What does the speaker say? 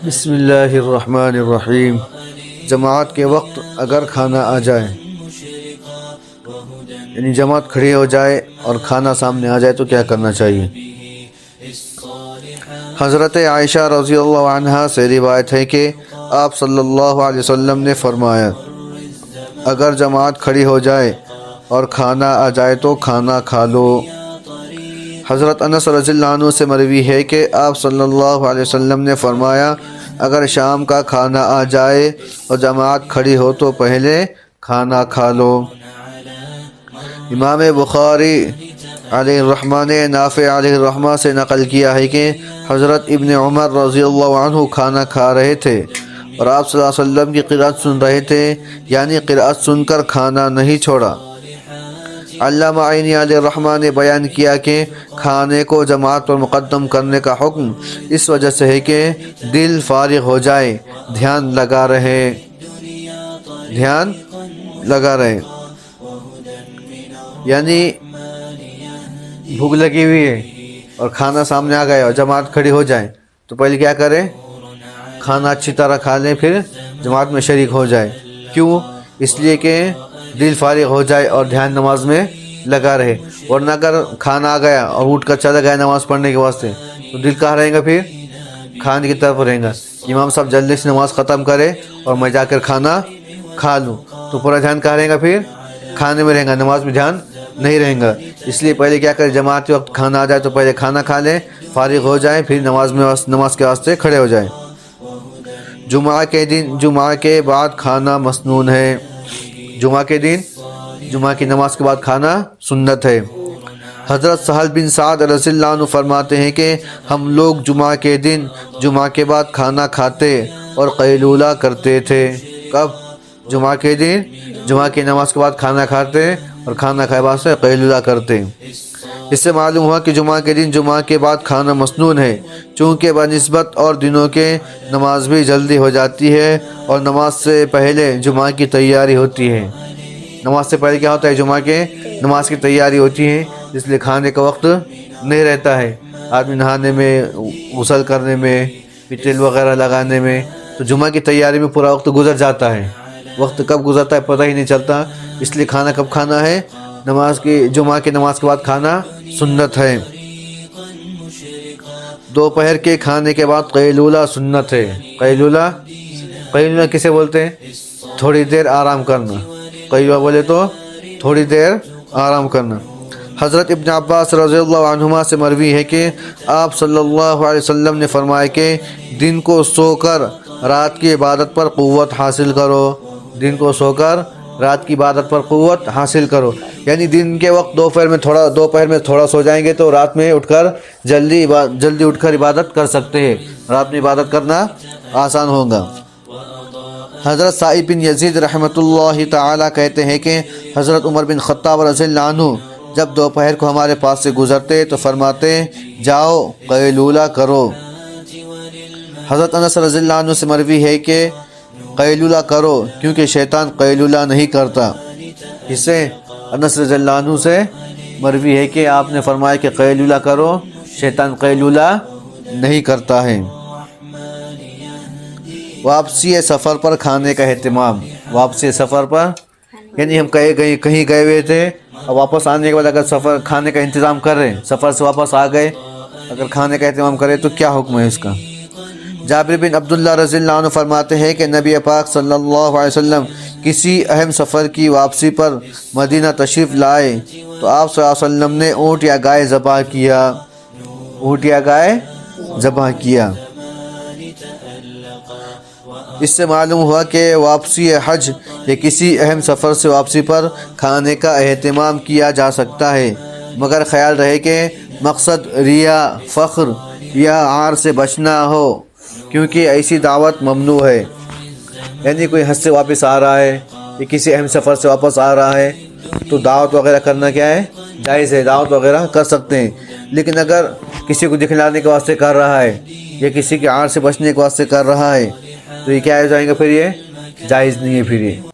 بسم اللہ الرحمن الرحیم۔ جماعت کے وقت اگر کھانا آ جائے، یعنی جماعت کھڑی ہو جائے اور کھانا سامنے آ جائے تو کیا کرنا چاہیے؟ حضرت عائشہ رضی اللہ عنہا سے روایت ہے کہ آپ صلی اللہ علیہ وسلم نے فرمایا، اگر جماعت کھڑی ہو جائے اور کھانا آ جائے تو کھانا کھا لو۔ حضرت انس رضی اللہ عنہ سے مروی ہے کہ آپ صلی اللہ علیہ وسلم نے فرمایا، اگر شام کا کھانا آ جائے اور جماعت کھڑی ہو تو پہلے کھانا کھا لو۔ امام بخاری علیہ الرحمہ نے نافع علیہ الرحمہ سے نقل کیا ہے کہ حضرت ابن عمر رضی اللہ عنہ کھانا کھا رہے تھے اور آپ صلی اللہ علیہ وسلم کی قرأت سن رہے تھے، یعنی قرأت سن کر کھانا نہیں چھوڑا۔ علامہ عینی علیہ الرحمہ نے بیان کیا کہ کھانے کو جماعت پر مقدم کرنے کا حکم اس وجہ سے ہے کہ دل فارغ ہو جائے، دھیان لگا رہے۔ یعنی بھوک لگی ہوئی ہے اور کھانا سامنے آ گیا اور جماعت کھڑی ہو جائے تو پہلے کیا کرے؟ کھانا اچھی طرح کھا لیں، پھر جماعت میں شریک ہو جائے۔ کیوں؟ اس لیے کہ دل فارغ ہو جائے اور دھیان نماز میں لگا رہے، ورنہ اگر کھانا آ گیا اور اٹھ کر چلا گیا نماز پڑھنے کے واسطے تو دل کہاں رہے گا؟ پھر کھانے کی طرف رہے گا۔ امام صاحب جلدی سے نماز ختم کرے اور میں جا کر کھانا کھا لوں تو پورا دھیان کہاں رہے گا؟ پھر کھانے میں رہے گا، نماز میں دھیان نہیں رہے گا۔ اس لیے پہلے کیا کرے؟ جماعت کے وقت کھانا آ جائے تو پہلے کھانا کھا لیں، فارغ ہو جائیں، پھر نماز کے واسطے کھڑے ہو جائیں۔ جمعہ کے دن جمعہ کے بعد کھانا مسنون ہے۔ جمعہ کے دن جمعہ کی نماز کے بعد کھانا سنت ہے۔ حضرت سہل بن سعد رضی اللہ عنہ فرماتے ہیں کہ ہم لوگ جمعہ کے دن جمعہ کے بعد کھانا کھاتے اور قیلولہ کرتے تھے۔ کب؟ جمعہ کے دن جمعہ کی نماز کے بعد کھانا کھاتے اور کھانا کھائے بعد سے قیلولہ کرتے۔ اس سے معلوم ہوا کہ جمعہ کے دن جمعہ کے بعد کھانا مسنون ہے، چونکہ بنسبت اور دنوں کے نماز بھی جلدی ہو جاتی ہے اور نماز سے پہلے جمعہ کی تیاری ہوتی ہے۔ نماز سے پہلے کیا ہوتا ہے؟ جمعہ کے نماز کی تیاری ہوتی ہے، اس لیے کھانے کا وقت نہیں رہتا ہے۔ آدمی نہانے میں، غسل کرنے میں، تیل وغیرہ لگانے میں، تو جمعہ کی تیاری میں پورا وقت گزر جاتا ہے۔ وقت کب گزرتا ہے پتہ ہی نہیں چلتا، اس لیے کھانا کب کھانا ہے؟ جمعہ کی نماز کے بعد کھانا سنت ہے۔ دوپہر کے کھانے کے بعد قیلولہ سنت ہے۔ قیلولہ کسے بولتے ہیں؟ تھوڑی دیر آرام کرنا۔ قیلولہ بولے تو تھوڑی دیر آرام کرنا۔ حضرت ابن عباس رضی اللہ عنہما سے مروی ہے کہ آپ صلی اللہ علیہ وسلم نے فرمایا کہ دن کو سو کر رات کی عبادت پر قوت حاصل کرو۔ دن کو سو کر رات کی عبادت پر قوت حاصل کرو، یعنی دن کے وقت دوپہر میں تھوڑا سو جائیں گے تو رات میں اٹھ کر جلدی اٹھ کر عبادت کر سکتے ہیں، رات میں عبادت کرنا آسان ہوگا۔ حضرت سعید بن یزید رحمۃ اللہ تعالی کہتے ہیں کہ حضرت عمر بن خطاب رضی اللہ عنہ جب دوپہر کو ہمارے پاس سے گزرتے تو فرماتے، جاؤ قیلولہ کرو۔ حضرت انس رضی اللہ عنہ سے مروی ہے کہ قیلولہ کرو کیونکہ شیطان قیلولہ نہیں کرتا۔ اس سے انس رضی اللہ عنہ سے مروی ہے کہ آپ نے فرمایا کہ قیلولہ کرو، شیطان قیلولہ نہیں کرتا ہے۔ واپسی سفر پر کھانے کا اہتمام۔ واپسی سفر پر یعنی ہم کہیں گئے ہوئے تھے اور واپس آنے کے بعد اگر کھانے کا انتظام کر رہے ہیں، سفر سے واپس آ گئے، اگر کھانے کا اہتمام کرے تو کیا حکم ہے اس کا؟ جابر بن عبداللہ رضی اللہ عنہ فرماتے ہیں کہ نبی پاک صلی اللہ علیہ وسلم کسی اہم سفر کی واپسی پر مدینہ تشریف لائے تو آپ صلی اللہ علیہ وسلم نے اونٹ یا گائے ذبح کیا۔ اس سے معلوم ہوا کہ واپسی حج یا کسی اہم سفر سے واپسی پر کھانے کا اہتمام کیا جا سکتا ہے، مگر خیال رہے کہ مقصد ریا، فخر یا عار سے بچنا ہو، کیونکہ ایسی دعوت ممنوع ہے۔ یعنی کوئی حج سے واپس آ رہا ہے یا کسی اہم سفر سے واپس آ رہا ہے تو دعوت وغیرہ کرنا کیا ہے؟ جائز ہے، دعوت وغیرہ کر سکتے ہیں، لیکن اگر کسی کو دکھلانے کے واسطے کر رہا ہے یا کسی کے عار سے بچنے کے واسطے کر رہا ہے تو یہ کیا ہو جائے گا؟ پھر یہ جائز نہیں ہے۔ پھر یہ